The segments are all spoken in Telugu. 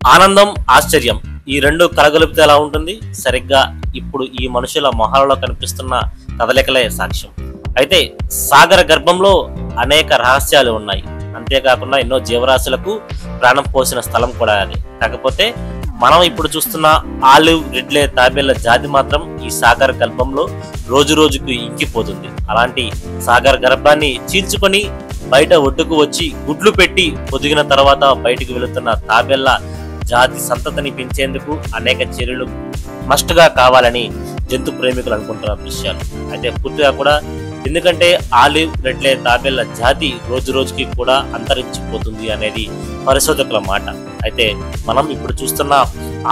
ఆనందం, ఆశ్చర్యం ఈ రెండు కలగలిపితే ఎలా ఉంటుంది? సరిగ్గా ఇప్పుడు ఈ మనుషుల మొహాలలో కనిపిస్తున్న కదలికలే సాక్ష్యం. అయితే సాగర గర్భంలో అనేక రహస్యాలు ఉన్నాయి. అంతేకాకుండా ఎన్నో జీవరాశులకు ప్రాణం పోసిన స్థలం కూడా అది. కాకపోతే మనం ఇప్పుడు చూస్తున్న ఆలివ్ రిడ్లే తాబేళ్ల జాతి మాత్రం ఈ సాగర గర్భంలో రోజు రోజుకు ఇంకిపోతుంది. అలాంటి సాగర గర్భాన్ని చీల్చుకొని బయట ఒడ్డుకు వచ్చి గుడ్లు పెట్టి పొదిగిన తర్వాత బయటికి వెళుతున్న తాబేళ్ల జాతి సంతతిని పెంచేందుకు అనేక చర్యలు మస్ట్గా కావాలని జంతు ప్రేమికులు అనుకుంటున్న విషయాలు. అయితే పూర్తిగా కూడా ఎందుకంటే ఆలివ్ రెడ్లే తాబేళ్ల జాతి రోజు రోజుకి కూడా అంతరించిపోతుంది అనేది పరిశోధకుల మాట. అయితే మనం ఇప్పుడు చూస్తున్న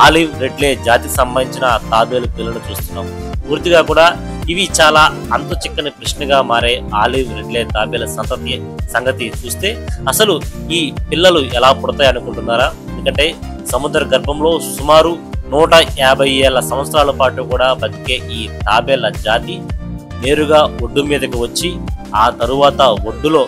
ఆలివ్ రెడ్లే జాతికి సంబంధించిన తాబేలు పిల్లలను చూస్తున్నాం. పూర్తిగా కూడా ఇవి చాలా అంతు చిక్కని ప్రశ్నగా మారే ఆలివ్ రెడ్లే తాబేల సంగతి చూస్తే అసలు ఈ పిల్లలు ఎలా పుడతాయి అనుకుంటున్నారా? ఎందుకంటే సముద్ర గర్భంలో సుమారు 150 ఏళ్ల సంవత్సరాల పాటు కూడా బతికే ఈ తాబేళ్ల జాతి నేరుగా ఒడ్డు మీదకి వచ్చి ఆ తరువాత ఒడ్డులో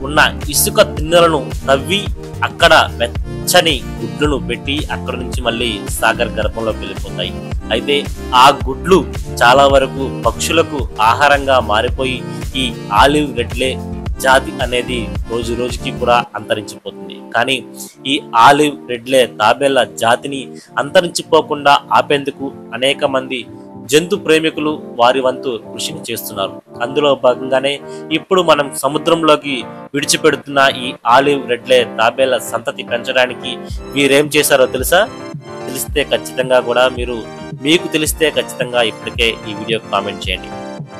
ఉన్న ఇసుక తిన్నెలను తవ్వి అక్కడ వెచ్చని గుడ్లను పెట్టి అక్కడి నుంచి మళ్ళీ సాగర్ గర్భంలోకి వెళ్ళిపోతాయి. అయితే ఆ గుడ్లు చాలా వరకు పక్షులకు ఆహారంగా మారిపోయి ఈ ఆలివ్ రెడ్లే జాతి అనేది రోజు రోజుకి కూడా అంతరించిపోతుంది. కానీ ఈ ఆలివ్ రెడ్లే తాబేళ్ల జాతిని అంతరించిపోకుండా ఆపేందుకు అనేక మంది జంతు ప్రేమికులు వారి వంతు కృషిని చేస్తున్నారు. అందులో భాగంగానే ఇప్పుడు మనం సముద్రంలోకి విడిచిపెడుతున్న ఈ ఆలివ్ రెడ్లే తాబేళ్ల సంతతి పెంచడానికి వీరేం చేశారో తెలుసా? తెలిస్తే ఖచ్చితంగా కూడా మీకు తెలిస్తే ఖచ్చితంగా ఇప్పటికే ఈ వీడియో కామెంట్ చేయండి.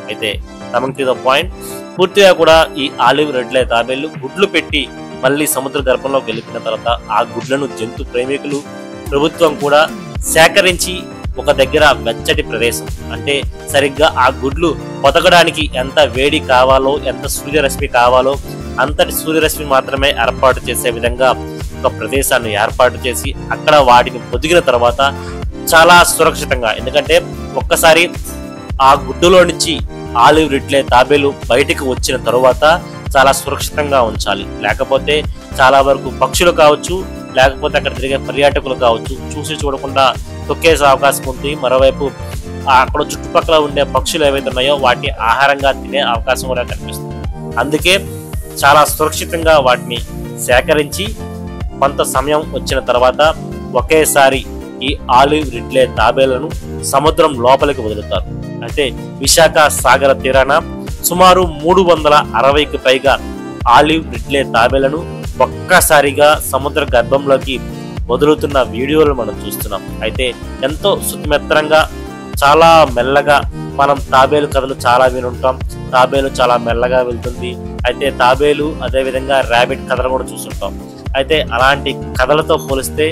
అయితే కమింగ్ టు ద పాయింట్, పూర్తిగా కూడా ఈ ఆలివ్ రెడ్లే తాబేళ్లు గుడ్లు పెట్టి మళ్ళీ సముద్ర గర్భంలోకి వెళ్ళిన తర్వాత ఆ గుడ్లను జంతు ప్రేమికులు ప్రభుత్వం కూడా సేకరించి ఒక దగ్గర వెచ్చటి ప్రదేశం, అంటే సరిగ్గా ఆ గుడ్లు పొదగడానికి ఎంత వేడి కావాలో, ఎంత సూర్యరశ్మి కావాలో అంతటి సూర్యరశ్మి మాత్రమే ఏర్పాటు చేసే విధంగా ఒక ప్రదేశాన్ని ఏర్పాటు చేసి అక్కడ వాటిని పొదిగిన తర్వాత చాలా సురక్షితంగా, ఎందుకంటే ఒక్కసారి ఆ గుడ్డులో నుంచి ఆలివ్ రిడ్లే తాబేలు బయటకు వచ్చిన తరువాత చాలా సురక్షితంగా ఉంచాలి. లేకపోతే చాలా వరకు పక్షులు కావచ్చు, లేకపోతే అక్కడ తిరిగే పర్యాటకులు కావచ్చు, చూసి చూడకుండా తొక్కేసే అవకాశం ఉంది. మరోవైపు అక్కడ చుట్టుపక్కల ఉండే పక్షులు ఏవైతే ఉన్నాయో వాటిని ఆహారంగా తినే అవకాశం కూడా కనిపిస్తుంది. అందుకే చాలా సురక్షితంగా వాటిని సేకరించి కొంత సమయం వచ్చిన తర్వాత ఒకేసారి ఈ ఆలివ్ రిడ్లే తాబేలను సముద్రం లోపలికి వదులుతారు. అంటే విశాఖ సాగర తీరాన సుమారు 360కి పైగా ఆలివ్ రిడ్లే తాబేలను ఒక్కసారిగా సముద్ర గర్భంలోకి వదులుతున్న వీడియోలు మనం చూస్తున్నాం. అయితే ఎంతో సుతిమెత్తరంగా చాలా మెల్లగా మనం తాబేలు కథలు చాలా వినుంటాం. తాబేలు చాలా మెల్లగా వెళ్తుంది. అయితే తాబేలు అదేవిధంగా ర్యాబిట్ కథలు కూడా చూస్తుంటాం. అయితే అలాంటి కథలతో పోలిస్తే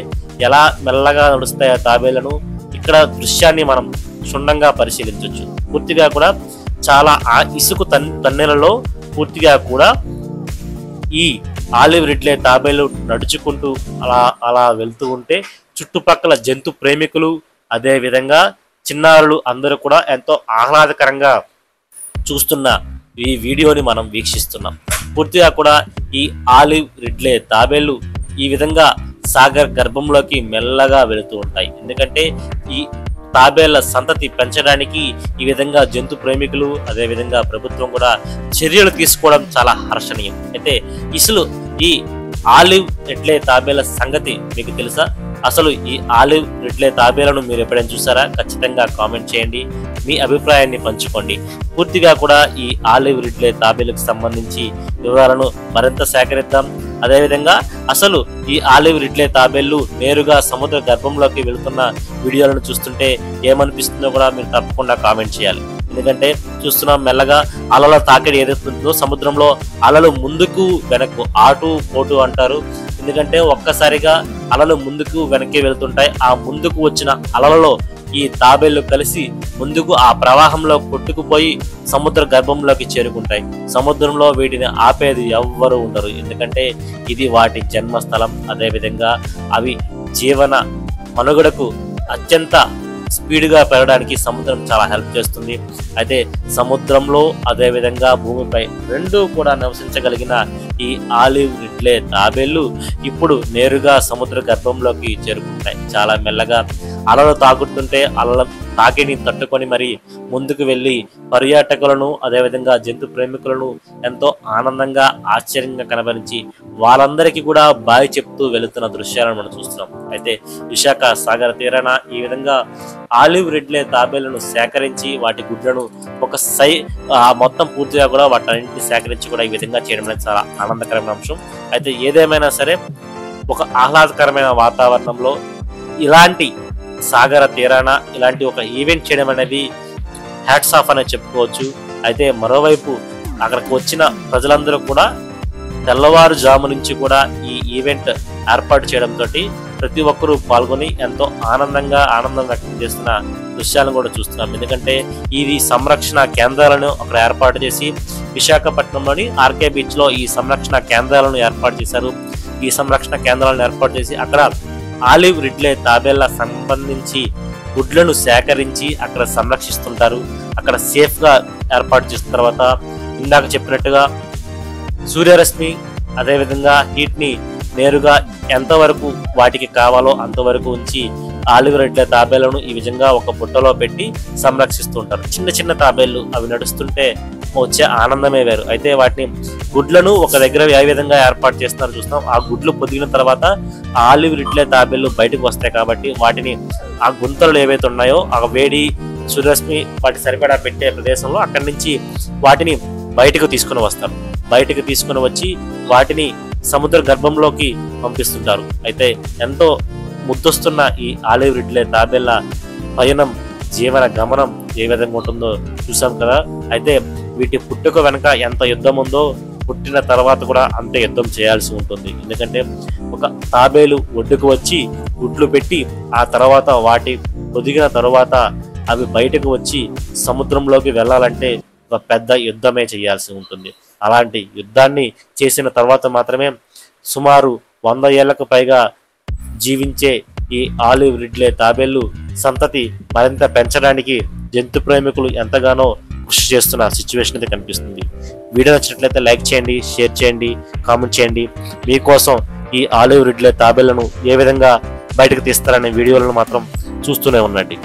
ఎలా మెల్లగా నడుస్తాయి ఆ తాబేలను, ఇక్కడ దృశ్యాన్ని మనం క్షుణ్ణంగా పరిశీలించవచ్చు. పూర్తిగా కూడా చాలా ఇసుక తన్నెలలో పూర్తిగా కూడా ఈ ఆలివ్ రిడ్లే తాబేలు నడుచుకుంటూ అలా వెళ్తూ ఉంటే చుట్టుపక్కల జంతు ప్రేమికులు అదే విధంగా చిన్నారులు అందరూ కూడా ఎంతో ఆహ్లాదకరంగా చూస్తున్న ఈ వీడియోని మనం వీక్షిస్తున్నాం. పూర్తిగా కూడా ఈ ఆలివ్ రిడ్లే తాబేళ్లు ఈ విధంగా సాగర్ గర్భంలోకి మెల్లగా వెళుతూ ఉంటాయి. ఎందుకంటే ఈ తాబేళ్ల సంతతి పెంచడానికి ఈ విధంగా జంతు ప్రేమికులు అదేవిధంగా ప్రభుత్వం కూడా చర్యలు తీసుకోవడం చాలా హర్షణీయం. అయితే ఈ ఆలివ్ రిడ్లే తాబేళ్ల సంగతి మీకు తెలుసా? అసలు ఈ ఆలివ్ రిడ్లే తాబేలను మీరు ఎప్పుడైనా చూసారా? ఖచ్చితంగా కామెంట్ చేయండి, మీ అభిప్రాయాన్ని పంచుకోండి. పూర్తిగా కూడా ఈ ఆలివ్ రిడ్లే తాబేలకు సంబంధించి వివరాలను మరింత సేకరిద్దాం. అదేవిధంగా అసలు ఈ ఆలివ్ రిడ్లే తాబేళ్లు నేరుగా సముద్ర గర్భంలోకి వెళుతున్న వీడియోలను చూస్తుంటే ఏమనిపిస్తుందో కూడా మీరు తప్పకుండా కామెంట్ చేయాలి. ఎందుకంటే చూస్తున్నాం మెల్లగా అలల తాకిడి ఏదైతుందో సముద్రంలో అలలు ముందుకు వెనక్కు ఆటు పోటు అంటారు. ఎందుకంటే ఒక్కసారిగా అలలు ముందుకు వెనక్కి వెళ్తుంటాయి. ఆ ముందుకు వచ్చిన అలలలో ఈ తాబేళ్లు కలిసి ముందుకు ఆ ప్రవాహంలో కొట్టుకుపోయి సముద్ర గర్భంలోకి చేరుకుంటాయి. సముద్రంలో వీటిని ఆపేది ఎవ్వరూ ఉండరు, ఎందుకంటే ఇది వాటి జన్మస్థలం. అదేవిధంగా అవి జీవన మనుగడకు అత్యంత స్పీడ్గా పెరగడానికి సముద్రం చాలా హెల్ప్ చేస్తుంది. అయితే సముద్రంలో అదేవిధంగా భూమిపై రెండూ కూడా నివసించగలిగిన ఈ ఆలివ్ రిడ్లే తాబేళ్లు ఇప్పుడు నేరుగా సముద్ర గర్భంలోకి చేరుకుంటాయి. చాలా మెల్లగా అలలు తాకుతుంటే అలల తాకిని తట్టుకొని మరి ముందుకు వెళ్ళి పర్యాటకులను అదేవిధంగా జంతు ప్రేమికులను ఎంతో ఆనందంగా ఆశ్చర్యంగా కనబరించి వాళ్ళందరికీ కూడా బాయ్ చెప్తూ వెళుతున్న దృశ్యాలను మనం చూస్తున్నాం. అయితే విశాఖ సాగర తీరాన ఈ విధంగా ఆలివ్ రిడ్లే తాబేళ్లను సేకరించి వాటి గుడ్లను ఒక మొత్తం పూర్తిగా కూడా వాటన్నింటిని సేకరించి కూడా ఈ విధంగా చేయడం అనేది చాలా ఆనందకరమైన అంశం. అయితే ఏదేమైనా సరే ఒక ఆహ్లాదకరమైన వాతావరణంలో ఇలాంటి సాగర తీరాన ఇలాంటి ఒక ఈవెంట్ చేయడం అనేది హ్యాట్స్ ఆఫ్ అనే చెప్పుకోవచ్చు. అయితే మరోవైపు అక్కడికి వచ్చిన ప్రజలందరూ కూడా తెల్లవారుజాము నుంచి కూడా ఈ ఈవెంట్ ఏర్పాటు చేయడంతో ప్రతి ఒక్కరూ పాల్గొని ఎంతో ఆనందం వ్యక్తం చేస్తున్న దృశ్యాలను కూడా చూస్తున్నాం. ఎందుకంటే ఇది సంరక్షణ కేంద్రాలను అక్కడ ఏర్పాటు చేసి విశాఖపట్నంలోని ఆర్కే బీచ్ లో ఈ సంరక్షణ కేంద్రాలను ఏర్పాటు చేశారు. ఈ సంరక్షణ కేంద్రాలను ఏర్పాటు చేసి అక్కడ ఆలివ్ రిడ్లే తాబేళ్ల సంబంధించి గుడ్లను సేకరించి అక్కడ సంరక్షిస్తుంటారు. అక్కడ సేఫ్ గా ఏర్పాటు చేసిన తర్వాత ఇందాక చెప్పినట్టుగా సూర్యరశ్మి అదేవిధంగా హీట్ ని నేరుగా ఎంతవరకు వాటికి కావాలో అంతవరకు ఉంచి ఆలివ్ రిడ్లే తాబేళ్లను ఈ విధంగా ఒక బుట్టలో పెట్టి సంరక్షిస్తుంటారు. చిన్న చిన్న తాబేళ్లు అవి నడుస్తుంటే వచ్చే ఆనందమే వేరు. అయితే వాటిని గుడ్లను ఒక దగ్గర ఏ విధంగా ఏర్పాటు చేస్తున్నారు చూస్తాం. ఆ గుడ్లు పొదిగిన తర్వాత ఆలివ్ రిడ్లే తాబేళ్లు బయటకు వస్తాయి కాబట్టి వాటిని ఆ గుంతలు ఏవైతే ఉన్నాయో ఆ వేడి సూర్యరశ్మి వాటి సరిపడా పెట్టే ప్రదేశంలో అక్కడి నుంచి వాటిని బయటకు తీసుకుని వస్తారు. బయటకు తీసుకుని వచ్చి వాటిని సముద్ర గర్భంలోకి పంపిస్తుంటారు. అయితే ఎంతో ముద్దొస్తున్న ఈ ఆలివ్ రిడ్లే తాబేళ్ల పయనం జీవన గమనం ఏ విధంగా ఉంటుందో చూసాం కదా. అయితే వీటి పుట్టుక వెనక ఎంత యుద్ధం ఉందో పుట్టిన తర్వాత కూడా అంతే యుద్ధం చేయాల్సి ఉంటుంది. ఎందుకంటే ఒక తాబేలు ఒడ్డుకు వచ్చి గుడ్లు పెట్టి ఆ తర్వాత వాటి పొదిగిన తర్వాత అవి బయటకు వచ్చి సముద్రంలోకి వెళ్ళాలంటే ఒక పెద్ద యుద్ధమే చేయాల్సి ఉంటుంది. అలాంటి యుద్ధాన్ని చేసిన తర్వాత మాత్రమే సుమారు 100 ఏళ్లకు పైగా జీవించే ఈ ఆలివ్ రిడ్లే తాబేళ్లు సంతతి మరింత పెంచడానికి జంతు ప్రేమికులు ఎంతగానో కృషి చేస్తున్న సిచ్యువేషన్ అయితే కనిపిస్తుంది. వీడియో నచ్చినట్లయితే లైక్ చేయండి, షేర్ చేయండి, కామెంట్ చేయండి. మీకోసం ఈ ఆలివ్ రిడ్లే తాబేళ్లను ఏ విధంగా బయటకు తీస్తారనే వీడియోలను మాత్రం చూస్తూనే ఉండండి.